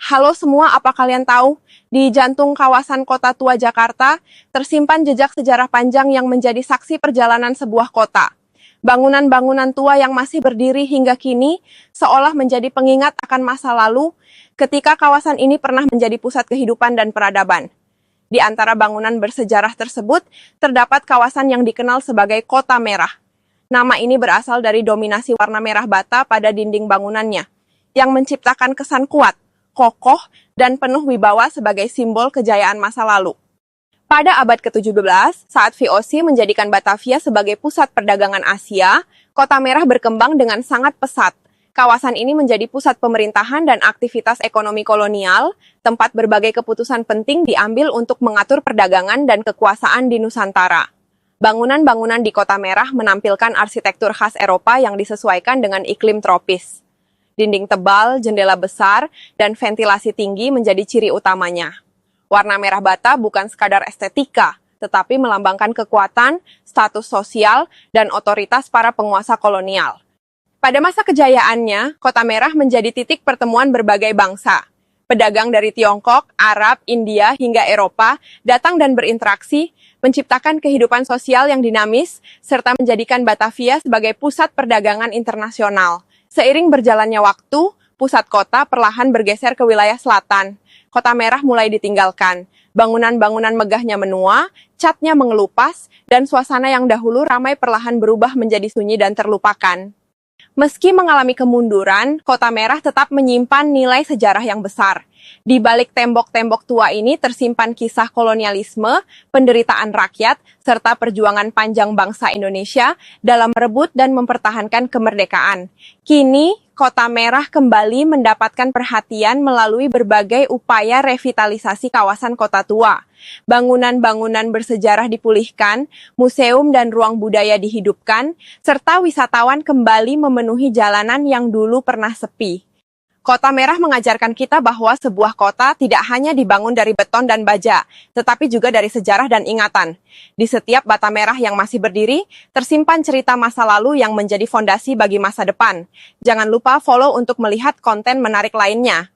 Halo semua, apa kalian tahu? Di jantung kawasan Kota Tua Jakarta, tersimpan jejak sejarah panjang yang menjadi saksi perjalanan sebuah kota. Bangunan-bangunan tua yang masih berdiri hingga kini, seolah menjadi pengingat akan masa lalu, ketika kawasan ini pernah menjadi pusat kehidupan dan peradaban. Di antara bangunan bersejarah tersebut, terdapat kawasan yang dikenal sebagai Kota Merah. Nama ini berasal dari dominasi warna merah bata pada dinding bangunannya, yang menciptakan kesan kuat, kokoh, dan penuh wibawa sebagai simbol kejayaan masa lalu. Pada abad ke-17, saat VOC menjadikan Batavia sebagai pusat perdagangan Asia, Kota Merah berkembang dengan sangat pesat. Kawasan ini menjadi pusat pemerintahan dan aktivitas ekonomi kolonial, tempat berbagai keputusan penting diambil untuk mengatur perdagangan dan kekuasaan di Nusantara. Bangunan-bangunan di Kota Merah menampilkan arsitektur khas Eropa yang disesuaikan dengan iklim tropis. Dinding tebal, jendela besar, dan ventilasi tinggi menjadi ciri utamanya. Warna merah bata bukan sekadar estetika, tetapi melambangkan kekuatan, status sosial, dan otoritas para penguasa kolonial. Pada masa kejayaannya, Kota Merah menjadi titik pertemuan berbagai bangsa. Pedagang dari Tiongkok, Arab, India, hingga Eropa datang dan berinteraksi, menciptakan kehidupan sosial yang dinamis, serta menjadikan Batavia sebagai pusat perdagangan internasional. Seiring berjalannya waktu, pusat kota perlahan bergeser ke wilayah selatan. Kota Merah mulai ditinggalkan. Bangunan-bangunan megahnya menua, catnya mengelupas, dan suasana yang dahulu ramai perlahan berubah menjadi sunyi dan terlupakan. Meski mengalami kemunduran, Kota Merah tetap menyimpan nilai sejarah yang besar. Di balik tembok-tembok tua ini tersimpan kisah kolonialisme, penderitaan rakyat, serta perjuangan panjang bangsa Indonesia dalam merebut dan mempertahankan kemerdekaan. Kini, Kota Merah kembali mendapatkan perhatian melalui berbagai upaya revitalisasi kawasan kota tua. Bangunan-bangunan bersejarah dipulihkan, museum dan ruang budaya dihidupkan, serta wisatawan kembali memenuhi jalanan yang dulu pernah sepi. Kota Merah mengajarkan kita bahwa sebuah kota tidak hanya dibangun dari beton dan baja, tetapi juga dari sejarah dan ingatan. Di setiap bata merah yang masih berdiri, tersimpan cerita masa lalu yang menjadi fondasi bagi masa depan. Jangan lupa follow untuk melihat konten menarik lainnya.